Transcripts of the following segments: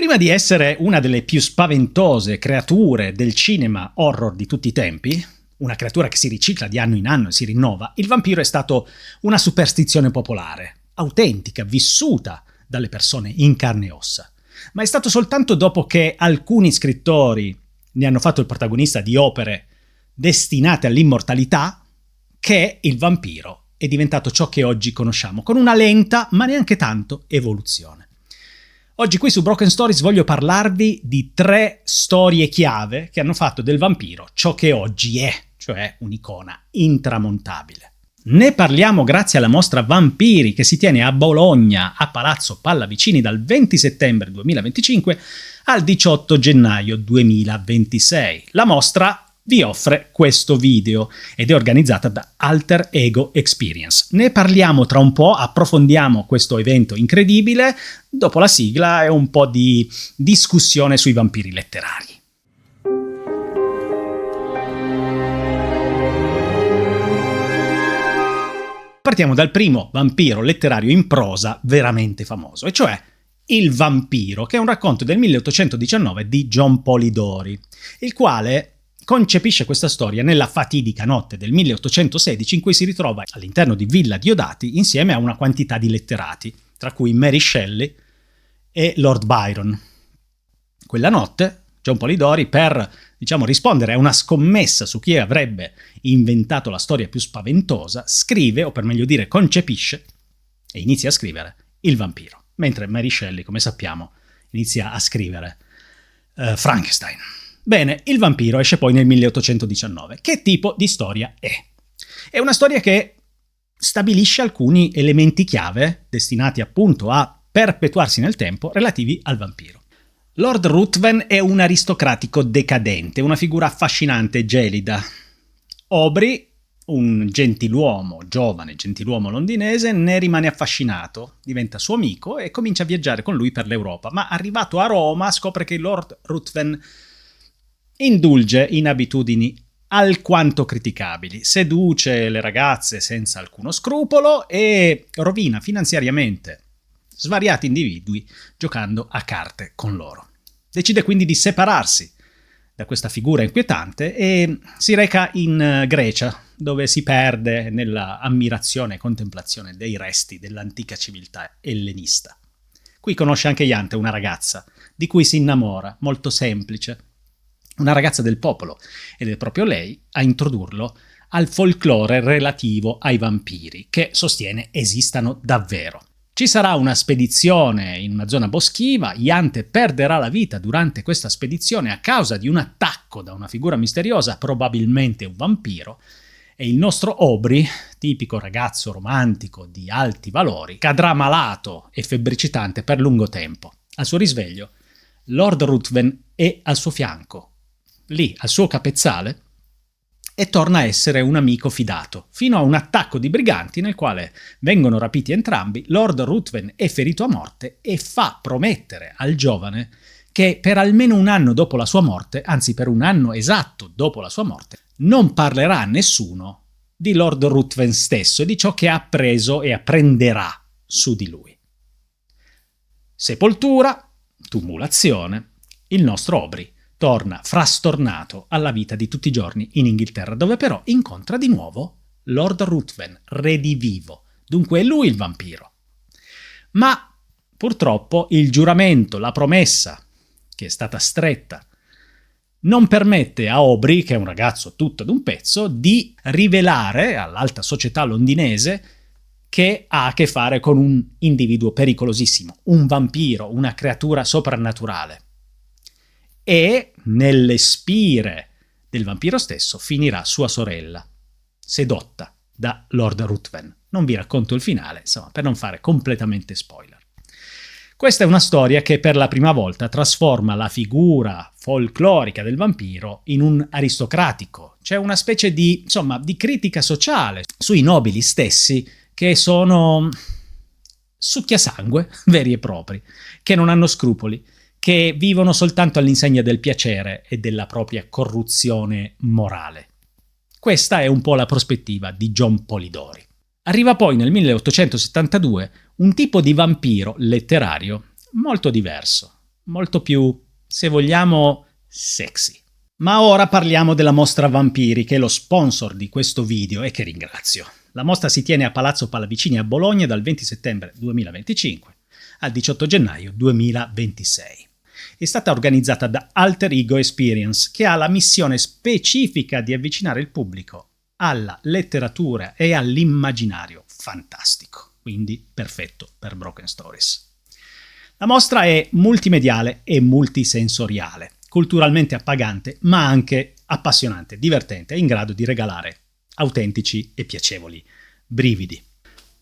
Prima di essere una delle più spaventose creature del cinema horror di tutti i tempi, una creatura che si ricicla di anno in anno e si rinnova, il vampiro è stato una superstizione popolare, autentica, vissuta dalle persone in carne e ossa. Ma è stato soltanto dopo che alcuni scrittori ne hanno fatto il protagonista di opere destinate all'immortalità che il vampiro è diventato ciò che oggi conosciamo, con una lenta, ma neanche tanto, evoluzione. Oggi qui su Broken Stories voglio parlarvi di 3 storie chiave che hanno fatto del vampiro ciò che oggi è, cioè un'icona intramontabile. Ne parliamo grazie alla mostra Vampiri che si tiene a Bologna, a Palazzo Pallavicini, dal 20 settembre 2025 al 18 gennaio 2026. La mostra vi offre questo video ed è organizzata da Alter Ego Experience. Ne parliamo tra un po', approfondiamo questo evento incredibile, dopo la sigla e un po' di discussione sui vampiri letterari. Partiamo dal primo vampiro letterario in prosa veramente famoso, e cioè Il vampiro, che è un racconto del 1819 di John Polidori, il quale concepisce questa storia nella fatidica notte del 1816 in cui si ritrova all'interno di Villa Diodati insieme a una quantità di letterati, tra cui Mary Shelley e Lord Byron. Quella notte John Polidori, per rispondere a una scommessa su chi avrebbe inventato la storia più spaventosa, scrive, o per meglio dire concepisce, e inizia a scrivere Il vampiro, mentre Mary Shelley, come sappiamo, inizia a scrivere Frankenstein. Bene, Il vampiro esce poi nel 1819. Che tipo di storia è? È una storia che stabilisce alcuni elementi chiave destinati appunto a perpetuarsi nel tempo relativi al vampiro. Lord Ruthven è un aristocratico decadente, una figura affascinante e gelida. Aubrey, un gentiluomo, giovane gentiluomo londinese, ne rimane affascinato, diventa suo amico e comincia a viaggiare con lui per l'Europa, ma arrivato a Roma scopre che Lord Ruthven indulge in abitudini alquanto criticabili, seduce le ragazze senza alcuno scrupolo e rovina finanziariamente svariati individui giocando a carte con loro. Decide quindi di separarsi da questa figura inquietante e si reca in Grecia, dove si perde nella ammirazione e contemplazione dei resti dell'antica civiltà ellenista. Qui conosce anche Iante, una ragazza di cui si innamora, molto semplice, una ragazza del popolo, ed è proprio lei a introdurlo al folklore relativo ai vampiri, che sostiene esistano davvero. Ci sarà una spedizione in una zona boschiva, Iante perderà la vita durante questa spedizione a causa di un attacco da una figura misteriosa, probabilmente un vampiro, e il nostro Aubrey, tipico ragazzo romantico di alti valori, cadrà malato e febbricitante per lungo tempo. Al suo risveglio, Lord Ruthven è al suo fianco, lì al suo capezzale, e torna a essere un amico fidato, fino a un attacco di briganti nel quale vengono rapiti entrambi, Lord Ruthven è ferito a morte e fa promettere al giovane che per almeno un anno dopo la sua morte, anzi per un anno esatto dopo la sua morte, non parlerà a nessuno di Lord Ruthven stesso e di ciò che ha appreso e apprenderà su di lui. Sepoltura, tumulazione, il nostro Aubrey torna frastornato alla vita di tutti i giorni in Inghilterra, dove però incontra di nuovo Lord Ruthven, redivivo. Dunque è lui il vampiro. Ma purtroppo il giuramento, la promessa che è stata stretta, non permette a Aubrey, che è un ragazzo tutto ad un pezzo, di rivelare all'alta società londinese che ha a che fare con un individuo pericolosissimo, un vampiro, una creatura soprannaturale. E nelle spire del vampiro stesso finirà sua sorella, sedotta da Lord Ruthven. Non vi racconto il finale, insomma, per non fare completamente spoiler. Questa è una storia che per la prima volta trasforma la figura folclorica del vampiro in un aristocratico. C'è una specie di critica sociale sui nobili stessi che sono succhiasangue veri e propri, che non hanno scrupoli, che vivono soltanto all'insegna del piacere e della propria corruzione morale. Questa è un po' la prospettiva di John Polidori. Arriva poi nel 1872 un tipo di vampiro letterario molto diverso, molto più, se vogliamo, sexy. Ma ora parliamo della Mostra Vampiri, che è lo sponsor di questo video e che ringrazio. La mostra si tiene a Palazzo Pallavicini a Bologna dal 20 settembre 2025 al 18 gennaio 2026. È stata organizzata da Alter Ego Experience, che ha la missione specifica di avvicinare il pubblico alla letteratura e all'immaginario fantastico, quindi perfetto per Broken Stories. La mostra è multimediale e multisensoriale, culturalmente appagante, ma anche appassionante, divertente e in grado di regalare autentici e piacevoli brividi.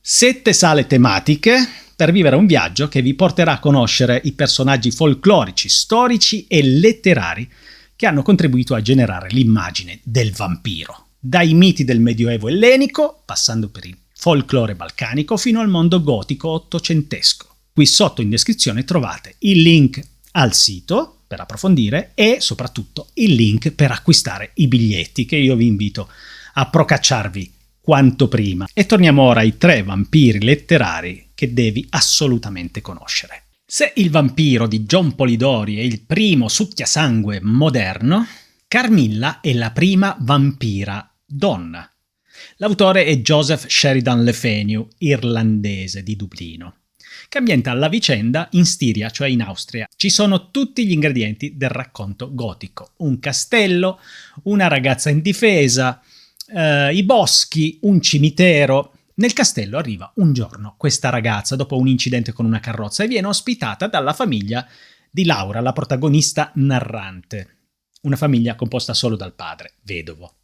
7 sale tematiche per vivere un viaggio che vi porterà a conoscere i personaggi folclorici, storici e letterari che hanno contribuito a generare l'immagine del vampiro, dai miti del Medioevo ellenico, passando per il folklore balcanico, fino al mondo gotico ottocentesco. Qui sotto in descrizione trovate il link al sito per approfondire e soprattutto il link per acquistare i biglietti, che io vi invito a procacciarvi quanto prima. E torniamo ora ai 3 vampiri letterari che devi assolutamente conoscere. Se il vampiro di John Polidori è il primo succhiasangue moderno, Carmilla è la prima vampira donna. L'autore è Joseph Sheridan Le Fanu, irlandese di Dublino, che ambienta la vicenda in Stiria, cioè in Austria. Ci sono tutti gli ingredienti del racconto gotico: un castello, una ragazza indifesa, i boschi, un cimitero. Nel castello arriva un giorno questa ragazza dopo un incidente con una carrozza e viene ospitata dalla famiglia di Laura, la protagonista narrante. Una famiglia composta solo dal padre, vedovo.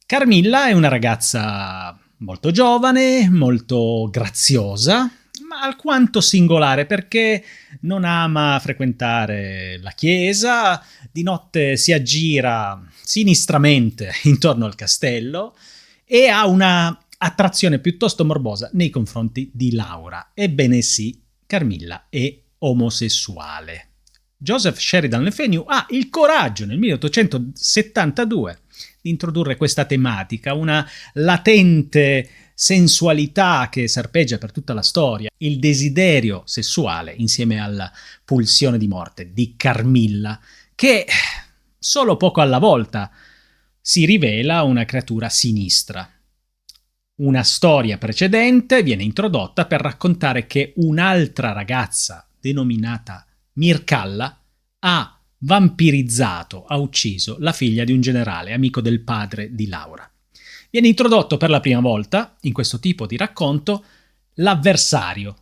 Carmilla è una ragazza molto giovane, molto graziosa, ma alquanto singolare perché non ama frequentare la chiesa, di notte si aggira sinistramente intorno al castello e ha una attrazione piuttosto morbosa nei confronti di Laura. Ebbene sì, Carmilla è omosessuale. Joseph Sheridan Le Fanu ha il coraggio nel 1872 di introdurre questa tematica, una latente sensualità che serpeggia per tutta la storia, il desiderio sessuale insieme alla pulsione di morte di Carmilla, che solo poco alla volta si rivela una creatura sinistra. Una storia precedente viene introdotta per raccontare che un'altra ragazza, denominata Mircalla, ha vampirizzato, ha ucciso la figlia di un generale, amico del padre di Laura. Viene introdotto per la prima volta, in questo tipo di racconto, l'avversario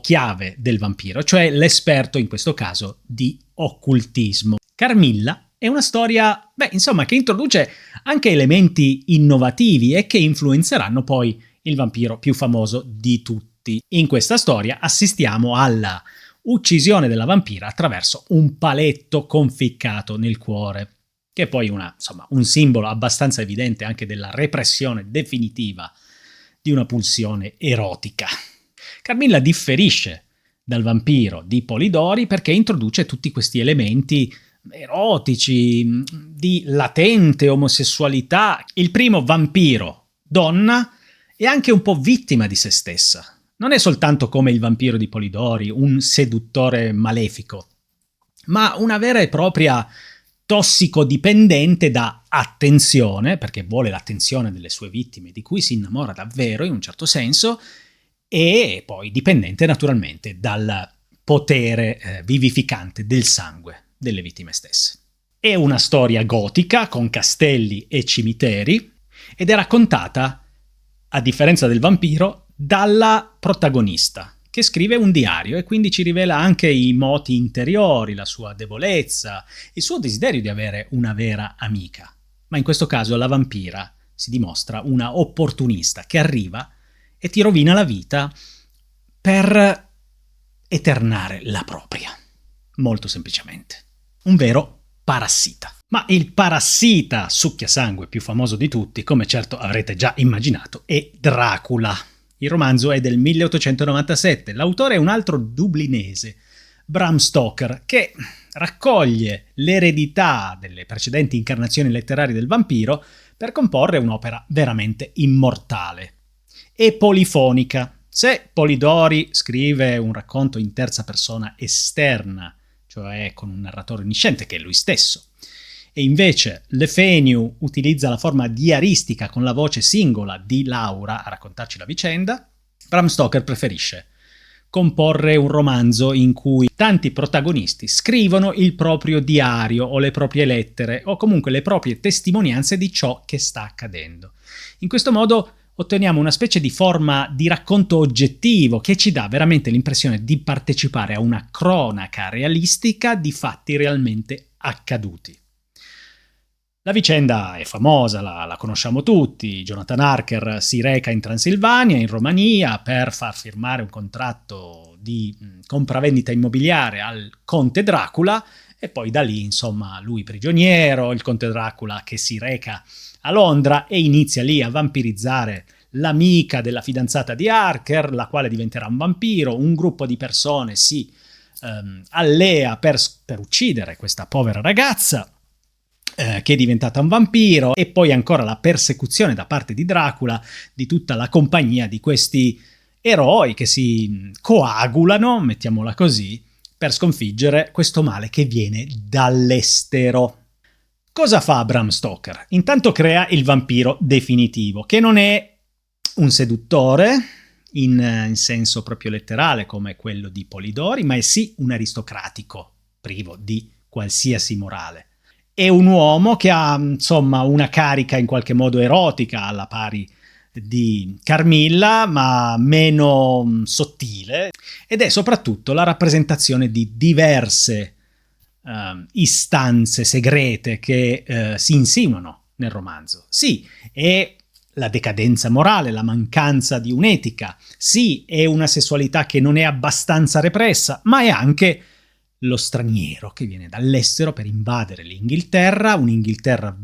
chiave del vampiro, cioè l'esperto, in questo caso, di occultismo. Carmilla è una storia, che introduce anche elementi innovativi e che influenzeranno poi il vampiro più famoso di tutti. In questa storia assistiamo alla uccisione della vampira attraverso un paletto conficcato nel cuore, che è poi un simbolo abbastanza evidente anche della repressione definitiva di una pulsione erotica. Carmilla differisce dal vampiro di Polidori perché introduce tutti questi elementi erotici, di latente omosessualità. Il primo vampiro donna è anche un po' vittima di se stessa. Non è soltanto come il vampiro di Polidori, un seduttore malefico, ma una vera e propria tossicodipendente da attenzione, perché vuole l'attenzione delle sue vittime, di cui si innamora davvero in un certo senso, e poi dipendente naturalmente dal potere vivificante del sangue delle vittime stesse. È una storia gotica con castelli e cimiteri ed è raccontata, a differenza del vampiro, dalla protagonista, che scrive un diario e quindi ci rivela anche i moti interiori, la sua debolezza, il suo desiderio di avere una vera amica. Ma in questo caso la vampira si dimostra una opportunista che arriva e ti rovina la vita per eternare la propria. Molto semplicemente. Un vero parassita. Ma il parassita succhiasangue più famoso di tutti, come certo avrete già immaginato, è Dracula. Il romanzo è del 1897. L'autore è un altro dublinese, Bram Stoker, che raccoglie l'eredità delle precedenti incarnazioni letterarie del vampiro per comporre un'opera veramente immortale e polifonica. Se Polidori scrive un racconto in terza persona esterna, cioè con un narratore onnisciente che è lui stesso, e invece Le Fanu utilizza la forma diaristica con la voce singola di Laura a raccontarci la vicenda, Bram Stoker preferisce comporre un romanzo in cui tanti protagonisti scrivono il proprio diario o le proprie lettere o comunque le proprie testimonianze di ciò che sta accadendo. In questo modo otteniamo una specie di forma di racconto oggettivo che ci dà veramente l'impressione di partecipare a una cronaca realistica di fatti realmente accaduti. La vicenda è famosa, la conosciamo tutti. Jonathan Harker si reca in Transilvania, in Romania, per far firmare un contratto di compravendita immobiliare al conte Dracula e poi da lì, insomma, lui prigioniero, il conte Dracula che si reca a Londra e inizia lì a vampirizzare l'amica della fidanzata di Harker, la quale diventerà un vampiro. Un gruppo di persone si allea per uccidere questa povera ragazza che è diventata un vampiro, e poi ancora la persecuzione da parte di Dracula di tutta la compagnia di questi eroi che si coagulano, mettiamola così, per sconfiggere questo male che viene dall'estero. Cosa fa Bram Stoker? Intanto crea il vampiro definitivo, che non è un seduttore in senso proprio letterale come quello di Polidori, ma è sì un aristocratico, privo di qualsiasi morale. È un uomo che ha, insomma, una carica in qualche modo erotica alla pari di Carmilla, ma meno sottile, ed è soprattutto la rappresentazione di diverse istanze segrete che si insinuano nel romanzo. Sì, è la decadenza morale, la mancanza di un'etica, sì, è una sessualità che non è abbastanza repressa, ma è anche lo straniero che viene dall'estero per invadere l'Inghilterra, un'Inghilterra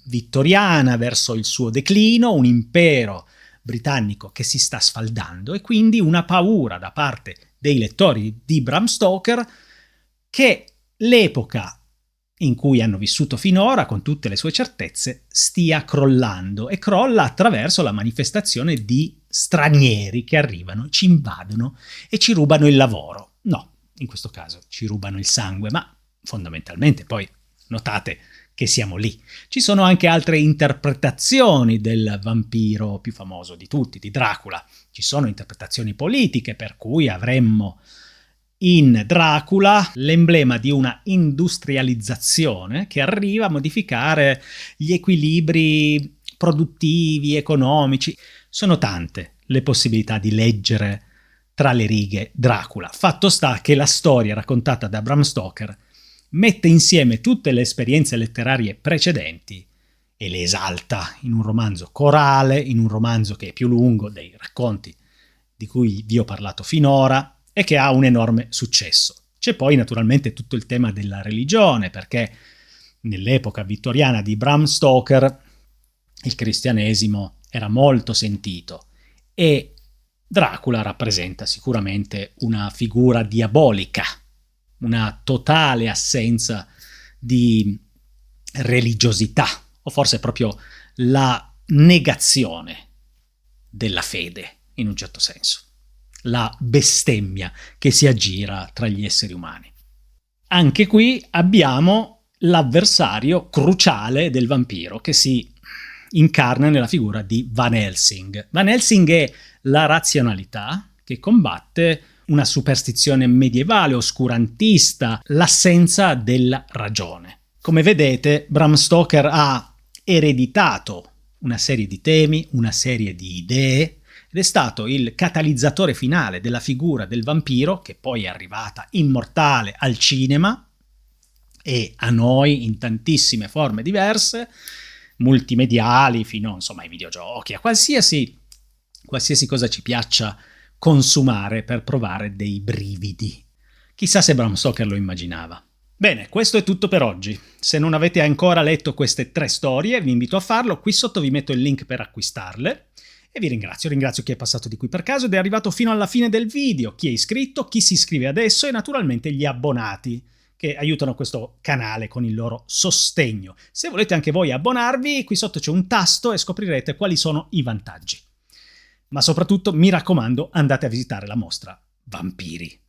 vittoriana verso il suo declino, un impero britannico che si sta sfaldando, e quindi una paura da parte dei lettori di Bram Stoker che l'epoca in cui hanno vissuto finora, con tutte le sue certezze, stia crollando, e crolla attraverso la manifestazione di stranieri che arrivano, ci invadono e ci rubano il lavoro. No, in questo caso ci rubano il sangue, ma fondamentalmente poi notate che siamo lì. Ci sono anche altre interpretazioni del vampiro più famoso di tutti, di Dracula. Ci sono interpretazioni politiche, per cui avremmo in Dracula l'emblema di una industrializzazione che arriva a modificare gli equilibri produttivi, economici. Sono tante le possibilità di leggere tra le righe Dracula. Fatto sta che la storia raccontata da Bram Stoker mette insieme tutte le esperienze letterarie precedenti e le esalta in un romanzo corale, in un romanzo che è più lungo dei racconti di cui vi ho parlato finora e che ha un enorme successo. C'è poi naturalmente tutto il tema della religione, perché nell'epoca vittoriana di Bram Stoker il cristianesimo era molto sentito e Dracula rappresenta sicuramente una figura diabolica, una totale assenza di religiosità, o forse proprio la negazione della fede, in un certo senso. La bestemmia che si aggira tra gli esseri umani. Anche qui abbiamo l'avversario cruciale del vampiro che si incarna nella figura di Van Helsing. Van Helsing è la razionalità che combatte una superstizione medievale, oscurantista, l'assenza della ragione. Come vedete, Bram Stoker ha ereditato una serie di temi, una serie di idee, ed è stato il catalizzatore finale della figura del vampiro, che poi è arrivata immortale al cinema e a noi in tantissime forme diverse, multimediali, fino insomma ai videogiochi, a qualsiasi cosa ci piaccia consumare per provare dei brividi. Chissà se Bram Stoker lo immaginava. Bene, questo è tutto per oggi. Se non avete ancora letto queste 3 storie, vi invito a farlo. Qui sotto vi metto il link per acquistarle. E vi ringrazio chi è passato di qui per caso ed è arrivato fino alla fine del video, chi è iscritto, chi si iscrive adesso e naturalmente gli abbonati che aiutano questo canale con il loro sostegno. Se volete anche voi abbonarvi, qui sotto c'è un tasto e scoprirete quali sono i vantaggi. Ma soprattutto, mi raccomando, andate a visitare la mostra Vampiri.